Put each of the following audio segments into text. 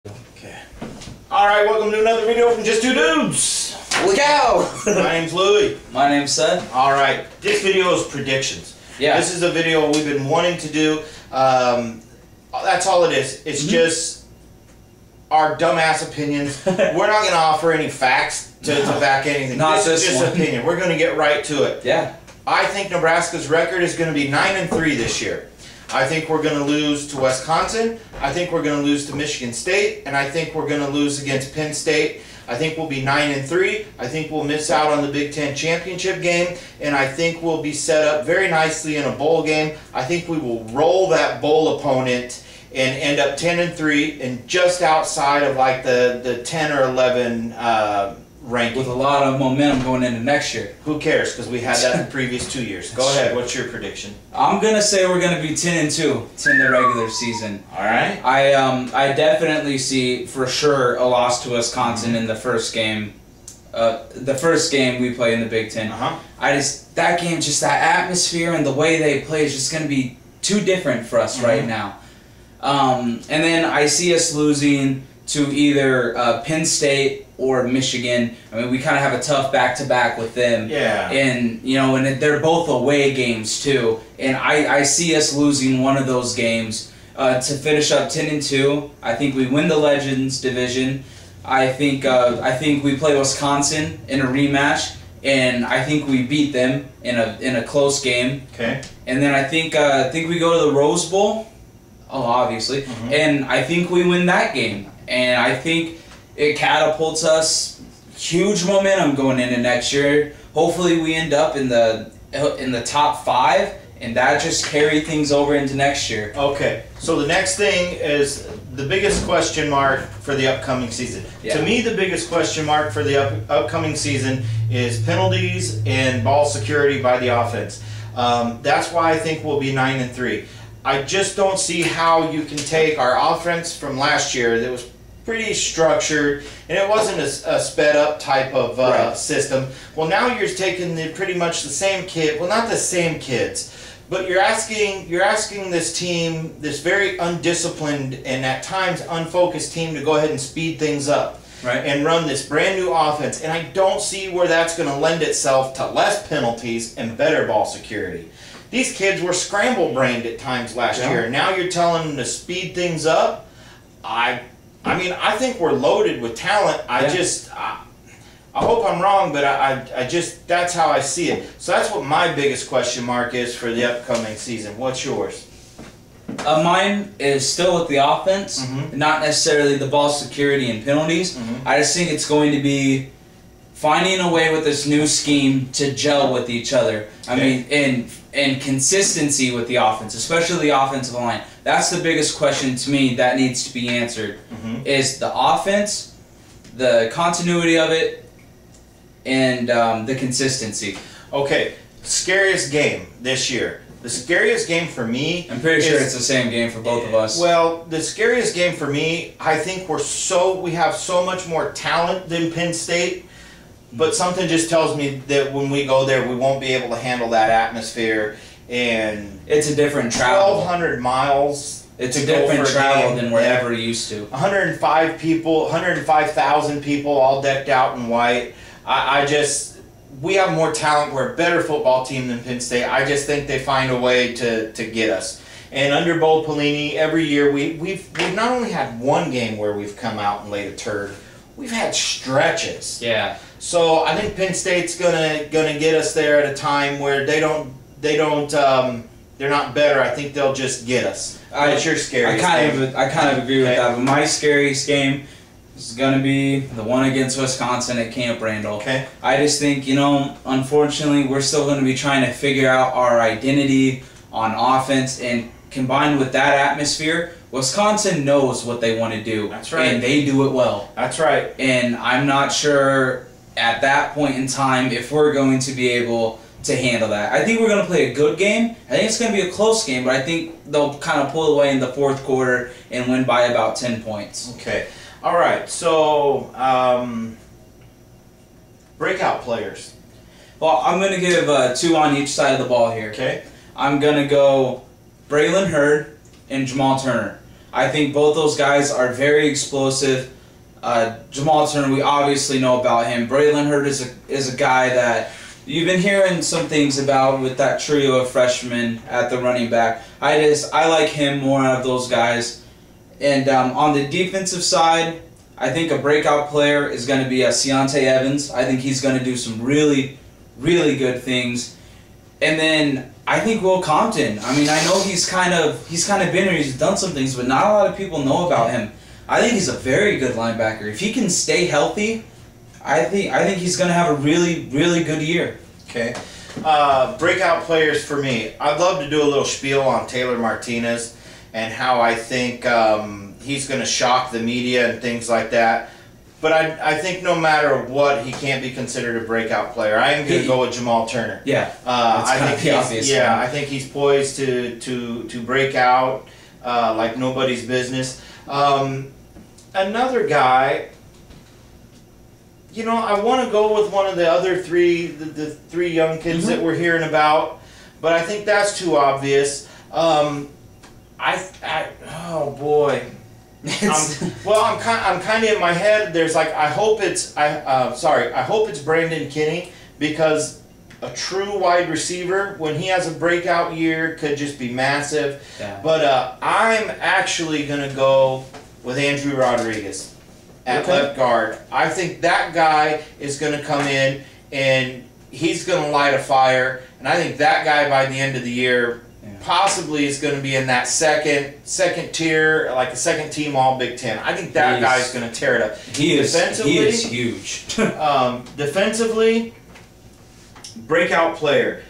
Okay. Alright, welcome to another video from Just Two Dudes. Look out! My name's Louie. My name's Seth. Alright, this video is predictions. Yeah. This is a video we've been wanting to do. That's all it is. It's just our dumbass opinions. We're not going to offer any facts to back anything. Not this is just opinion. We're going to get right to it. Yeah. I think Nebraska's record is going to be 9-3 this year. I think we're going to lose to Wisconsin. I think we're going to lose to Michigan State, and I think we're going to lose against Penn State. I think we'll be 9-3. I think we'll miss out on the Big Ten championship game, and I think we'll be set up very nicely in a bowl game. I think we will roll that bowl opponent and end up 10-3 and just outside of like the 10 or 11 ranking. With a lot of momentum going into next year. Who cares? Because we had that in the previous 2 years. Go ahead. What's your prediction? I'm gonna say we're gonna be 10-2 in the regular season. All right. I definitely see for sure a loss to Wisconsin in the first game. The first game we play in the Big Ten. That game, just that atmosphere and the way they play is just gonna be too different for us right now. And then I see us losing to either Penn State or Michigan. I mean, we kind of have a tough back-to-back with them. Yeah. And, you know, and they're both away games, too. And I see us losing one of those games to finish up 10-2. I think we win the Legends division. I think we play Wisconsin in a rematch, and I think we beat them in a close game. Okay. And then I think we go to the Rose Bowl. Oh, obviously. And I think we win that game. And I think it catapults us huge momentum going into next year. Hopefully we end up in the top 5, and that just carry things over into next year. Okay, so the next thing is the biggest question mark for the upcoming season. Yeah. To me, the biggest question mark for the upcoming season is penalties and ball security by the offense. That's why I think we'll be 9-3. I just don't see how you can take our offense from last year that was pretty structured, and it wasn't a sped up type of system. Well, now you're taking pretty much the same kid. Well, not the same kids, but you're asking this team, this very undisciplined and at times unfocused team, to go ahead and speed things up and run this brand new offense. And I don't see where that's going to lend itself to less penalties and better ball security. These kids were scramble-brained at times last year, and now you're telling them to speed things up. I mean, I think we're loaded with talent. I hope I'm wrong, but I just, that's how I see it. So that's what my biggest question mark is for the upcoming season. What's yours? Mine is still with the offense, not necessarily the ball security and penalties. I just think it's going to be finding a way with this new scheme to gel with each other. I mean, and consistency with the offense, especially the offensive line. That's the biggest question to me that needs to be answered. Is the offense, the continuity of it, and the consistency. Okay, scariest game this year. The scariest game for me, I'm pretty sure it's the same game for both of us. Well, the scariest game for me, I think we have so much more talent than Penn State. But something just tells me that when we go there, we won't be able to handle that atmosphere. And it's a different travel. 1,200 miles. It's a different travel than we're ever used to. 105 people, 105,000 people, all decked out in white. We have more talent. We're a better football team than Penn State. I just think they find a way to get us. And under Bo Pelini, every year we've not only had one game where we've come out and laid a turd. We've had stretches. Yeah. So I think Penn State's gonna get us there at a time where they're not better. I think they'll just get us. What's your scariest game? I kind of agree with that. But my scariest game is gonna be the one against Wisconsin at Camp Randall. Okay. I just think, you know, unfortunately, we're still gonna be trying to figure out our identity on offense, and combined with that atmosphere, Wisconsin knows what they want to do. That's right. And they do it well. That's right. And I'm not sure at that point in time if we're going to be able to handle that. I think we're going to play a good game. I think it's going to be a close game, but I think they'll kind of pull away in the fourth quarter and win by about 10 points. Okay. All right. So, breakout players. Well, I'm going to give 2 on each side of the ball here. Okay. I'm going to go Braylon Hurd and Jamal Turner. I think both those guys are very explosive. Jamal Turner, we obviously know about him. Braylon Hurt is a guy that you've been hearing some things about with that trio of freshmen at the running back. I like him more out of those guys. And on the defensive side, I think a breakout player is going to be Ciante Evans. I think he's going to do some really, really good things. And then I think Will Compton. I mean, I know he's kind of been here, he's done some things, but not a lot of people know about him. I think he's a very good linebacker. If he can stay healthy, I think he's going to have a really, really good year. Okay. Breakout players for me. I'd love to do a little spiel on Taylor Martinez and how I think he's going to shock the media and things like that. But I think no matter what, he can't be considered a breakout player. I am going to go with Jamal Turner. Yeah, I think he's poised to break out like nobody's business. Another guy, you know, I want to go with one of the other the three young kids that we're hearing about, but I think that's too obvious. Oh boy. I'm kind of in my head. There's like I hope it's Brandon Kinney, because a true wide receiver when he has a breakout year could just be massive. Yeah. But I'm actually gonna go with Andrew Rodriguez at left guard. I think that guy is gonna come in and he's gonna light a fire, and I think that guy by the end of the year possibly is going to be in that second tier, like a second team All Big Ten. I think that guy's going to tear it up. He is huge. Defensively, breakout player.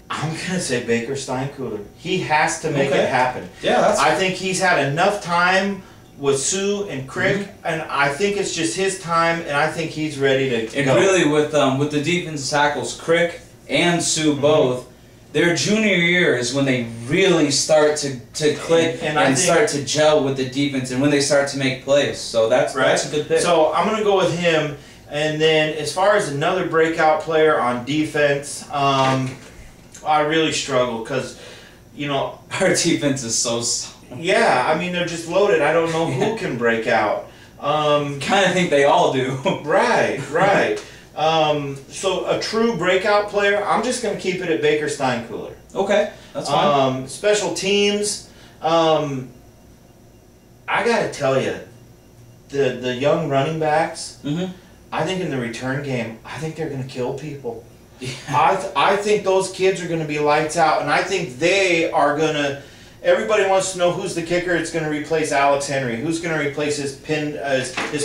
I'm going to say Baker Steinkuhler. He has to make it happen. Yeah, I think he's had enough time with Sue and Crick, and I think it's just his time, and I think he's ready to go. And really, with the defensive tackles, Crick and Sue both, their junior year is when they really start to click and start to gel with the defense, and when they start to make plays. So that's a good pick. So I'm going to go with him. And then as far as another breakout player on defense, I really struggle because, you know, our defense is so solid. Yeah, I mean, they're just loaded. I don't know who can break out. Kind of think they all do. Right. So a true breakout player, I'm just going to keep it at Baker Steinkuhler. Okay, that's fine. Special teams, I got to tell you, the young running backs, I think in the return game, I think they're going to kill people. Yeah. I think those kids are going to be lights out, and I think they are going to. Everybody wants to know who's the kicker. It's going to replace Alex Henry. Who's going to replace his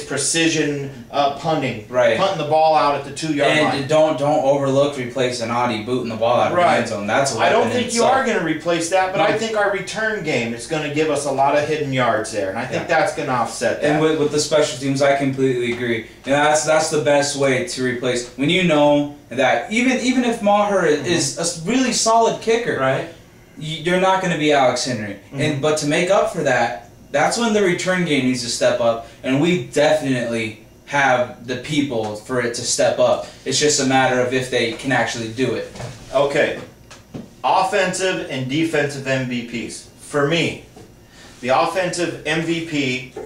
precision punting, punting the ball out at the 2-yard line. And don't overlook replacing Audie booting the ball out of the end zone. That's a I don't think you are going to replace that, but I think our return game is going to give us a lot of hidden yards there, and I think that's going to offset that. And with the special teams, I completely agree. And that's the best way to replace when you know that even if Maher is a really solid kicker, right? You're not going to be Alex Henry. But to make up for that, that's when the return game needs to step up, and we definitely have the people for it to step up. It's just a matter of if they can actually do it. Okay. Offensive and defensive MVPs. For me, the offensive MVP,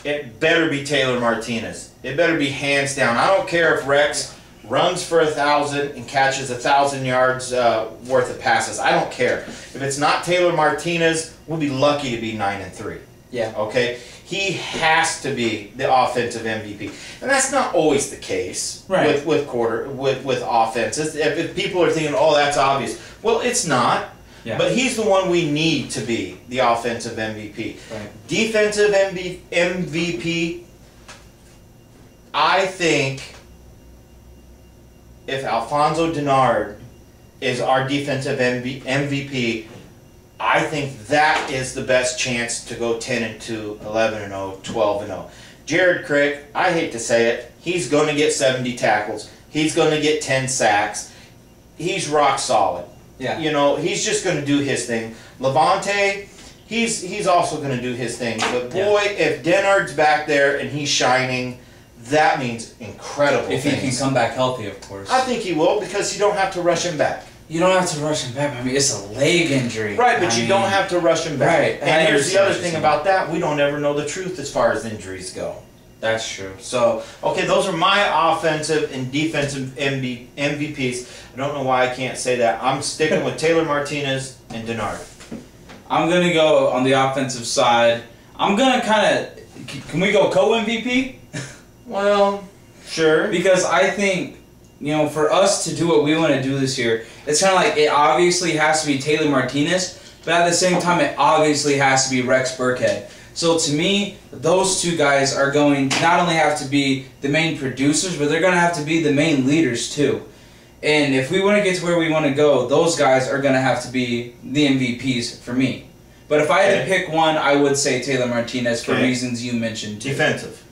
it better be Taylor Martinez. It better be hands down. I don't care if Rex runs for 1,000 and catches 1,000 yards worth of passes. I don't care. If it's not Taylor Martinez, we'll be lucky to be 9-3. Yeah. Okay. He has to be the offensive MVP, and that's not always the case with offenses. If people are thinking, "Oh, that's obvious," well, it's not. Yeah. But he's the one we need to be the offensive MVP. Right. Defensive MVP. I think if Alfonso Denard is our defensive MVP, I think that is the best chance to go 10-2, 11-0, 12-0. Jared Crick, I hate to say it, he's going to get 70 tackles. He's going to get 10 sacks. He's rock solid. Yeah. You know, he's just going to do his thing. Levante, he's also going to do his thing. But boy, if Denard's back there and he's shining, that means incredible things. If he can come back healthy, of course. I think he will, because you don't have to rush him back. You don't have to rush him back. I mean, it's a leg injury. Right, but you don't have to rush him back. Right. And here's the other thing about that. We don't ever know the truth as far as injuries go. That's true. So, okay, those are my offensive and defensive MVPs. I don't know why I can't say that. I'm sticking with Taylor Martinez and Denard. I'm going to go on the offensive side. I'm going to kind of... Can we go co-MVP? Well, sure. Because I think, you know, for us to do what we want to do this year, it's kind of like it obviously has to be Taylor Martinez, but at the same time it obviously has to be Rex Burkhead. So to me, those two guys are going to not only have to be the main producers, but they're going to have to be the main leaders too. And if we want to get to where we want to go, those guys are going to have to be the MVPs for me. But if I had to pick one, I would say Taylor Martinez for reasons you mentioned too. Defensive.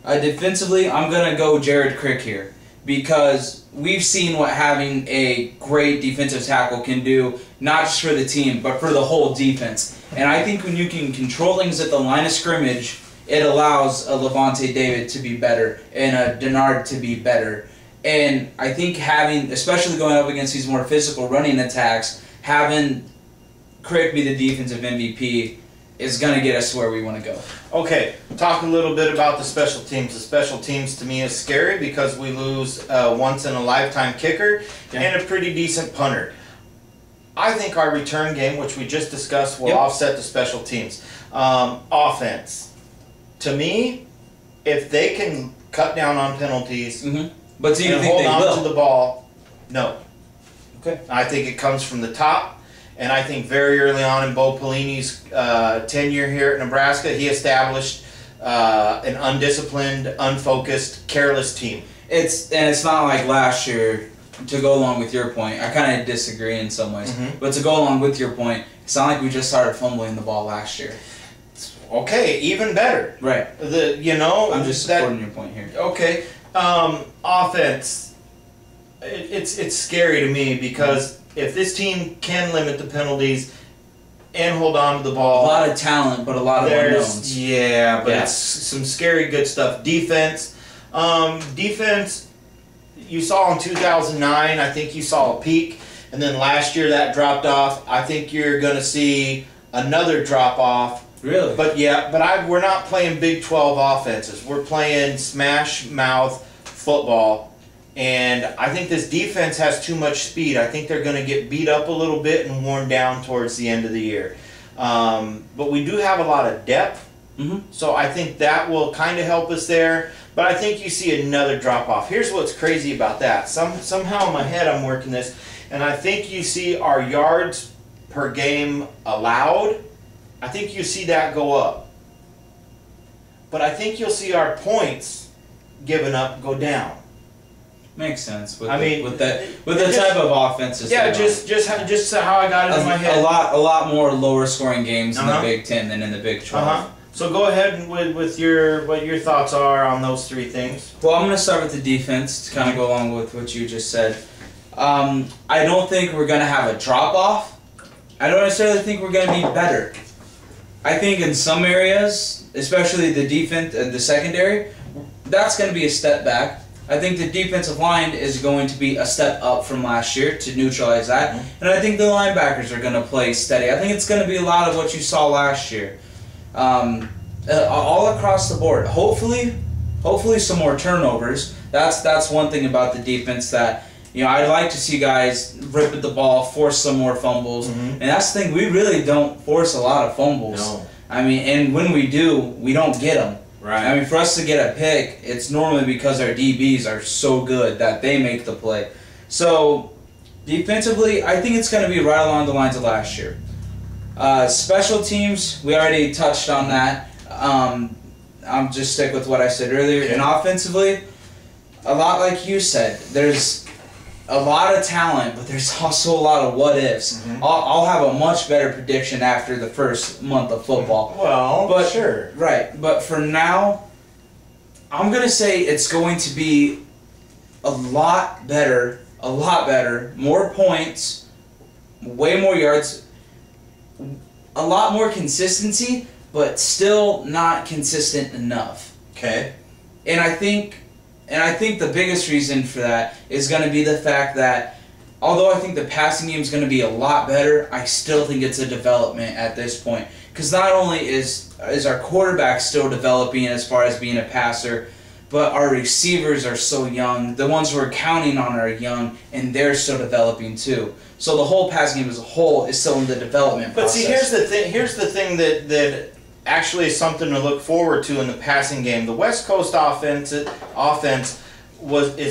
Defensively, I'm going to go Jared Crick here. Because we've seen what having a great defensive tackle can do, not just for the team, but for the whole defense. And I think when you can control things at the line of scrimmage, it allows a Levante David to be better and a Denard to be better. And I think having, especially going up against these more physical running attacks, having Crick be the defensive MVP is going to get us where we want to go. Okay, talk a little bit about the special teams. The special teams to me is scary because we lose a once-in-a-lifetime kicker and a pretty decent punter. I think our return game, which we just discussed, will offset the special teams. Offense. To me, if they can cut down on penalties but do you and think hold they on will? to the ball, no. Okay. I think it comes from the top. And I think very early on in Bo Pelini's tenure here at Nebraska, he established an undisciplined, unfocused, careless team. It's not like last year. To go along with your point, I kind of disagree in some ways. But to go along with your point, it's not like we just started fumbling the ball last year. Okay, even better. Right. I'm just supporting your point here. Okay, offense. It's scary to me because if this team can limit the penalties and hold on to the ball, a lot of talent, but a lot of unknowns. Yeah, but it's some scary good stuff. Defense, defense. You saw in 2009, I think you saw a peak, and then last year that dropped off. I think you're going to see another drop off. Really? But we're not playing Big 12 offenses. We're playing smash mouth football. And I think this defense has too much speed. I think they're going to get beat up a little bit and worn down towards the end of the year. But we do have a lot of depth, so I think that will kind of help us there. But I think you see another drop-off. Here's what's crazy about that. Somehow in my head I'm working this, and I think you see our yards per game allowed. I think you see that go up. But I think you'll see our points given up go down. Makes sense. With the type of offenses. Yeah, just how I got it in my head. A lot more lower scoring games in the Big 10 than in the Big 12. So go ahead with what your thoughts are on those three things. Well, I'm going to start with the defense to kind of go along with what you just said. I don't think we're going to have a drop off. I don't necessarily think we're going to be better. I think in some areas, especially the defense, the secondary, that's going to be a step back. I think the defensive line is going to be a step up from last year to neutralize that. And I think the linebackers are going to play steady. I think it's going to be a lot of what you saw last year. All across the board. Hopefully some more turnovers. That's one thing about the defense that, I'd like to see guys rip at the ball, force some more fumbles. And that's the thing, we really don't force a lot of fumbles. No. I mean, and when we do, we don't get them. Right. I mean, for us to get a pick, it's normally because our DBs are so good that they make the play. So, defensively, I think it's going to be right along the lines of last year. Special teams, we already touched on that. I'm just stick with what I said earlier. Okay. And offensively, a lot like you said, there's a lot of talent, but there's also a lot of what-ifs. I'll have a much better prediction after the first month of football. Well, sure. Right, but for now, I'm going to say it's going to be a lot better, more points, way more yards, a lot more consistency, but still not consistent enough. Okay. And I think the biggest reason for that is going to be the fact that although I think the passing game is going to be a lot better, I still think it's a development at this point. Because not only is our quarterback still developing as far as being a passer, but our receivers are so young. The ones we're counting on are young, and they're still developing too. So the whole passing game as a whole is still in the development process. But see, here's the thing that actually is something to look forward to in the passing game. The West Coast offense is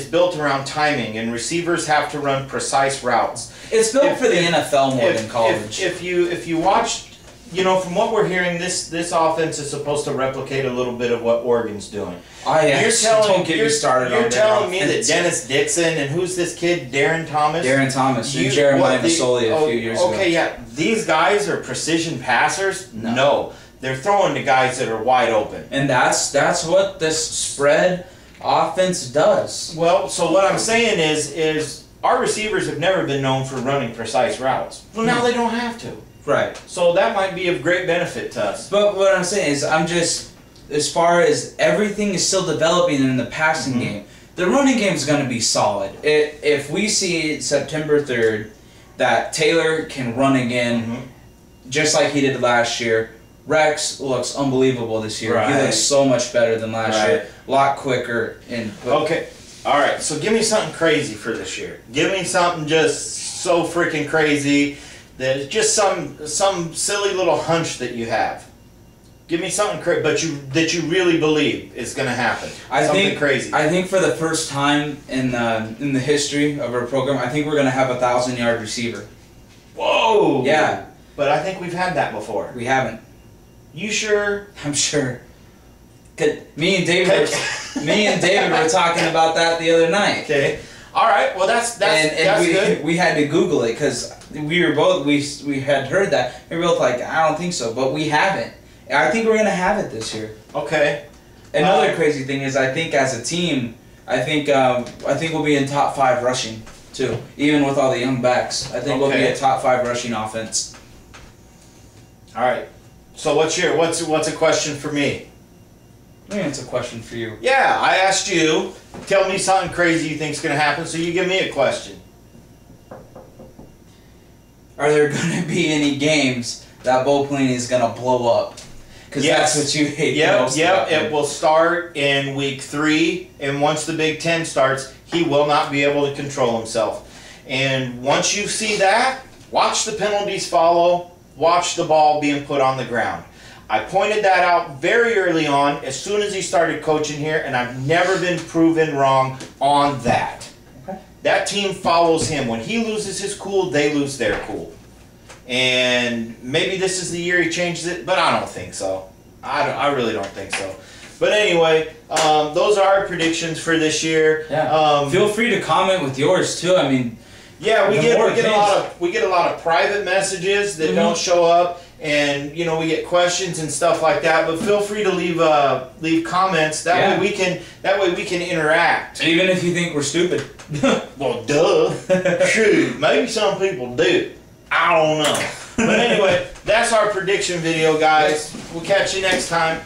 built around timing, and receivers have to run precise routes. It's built for the NFL more than college. If you watch, from what we're hearing, this offense is supposed to replicate a little bit of what Oregon's doing. Don't get me started on that. You're telling me that Dennis Dixon and who's this kid, Darren Thomas? Darren Thomas and Jeremiah Masoli a few years ago. Okay, yeah. These guys are precision passers? No. They're throwing to guys that are wide open. And that's what this spread offense does. Well, so what I'm saying is our receivers have never been known for running precise routes. Well, now they don't have to. Right. So that might be of great benefit to us. But what I'm saying is, as far as everything is still developing in the passing game, the running game is going to be solid. If we see September 3rd that Taylor can run again, just like he did last year, Rex looks unbelievable this year. Right. He looks so much better than last year. A lot quicker. Okay. All right. So give me something crazy for this year. Give me something just so freaking crazy that just some silly little hunch that you have. Give me something that you really believe is going to happen. Something crazy. I think for the first time in the history of our program, I think we're going to have a 1,000-yard receiver. Whoa. Yeah. But I think we've had that before. We haven't. You sure? I'm sure. Me and David were talking about that the other night. Okay. All right. Well, that's good. We had to Google it because we had heard that. We were both like, I don't think so, but we haven't. I think we're gonna have it this year. Okay. Another crazy thing is, I think as a team, I think we'll be in top 5 rushing too, even with all the young backs. I think we'll be a top 5 rushing offense. All right. So what's a question for me? I think it's a question for you. Yeah, I asked you. Tell me something crazy you think's gonna happen. So you give me a question. Are there gonna be any games that Bo Pelini is gonna blow up? Because that's what you hate most. Yep. It will start in week 3, and once the Big Ten starts, he will not be able to control himself. And once you see that, watch the penalties follow. Watch the ball being put on the ground. I pointed that out very early on, as soon as he started coaching here, and I've never been proven wrong on that. Okay. That team follows him. When he loses his cool, they lose their cool. And maybe this is the year he changes it, but I don't think so. I really don't think so. But anyway, those are our predictions for this year. Yeah. Feel free to comment with yours too. I mean, yeah, we get a lot of private messages that don't show up, and we get questions and stuff like that. But feel free to leave comments. That way we can interact. Even if you think we're stupid. Well, duh. Shoot, maybe some people do. I don't know. But anyway, that's our prediction video, guys. We'll catch you next time.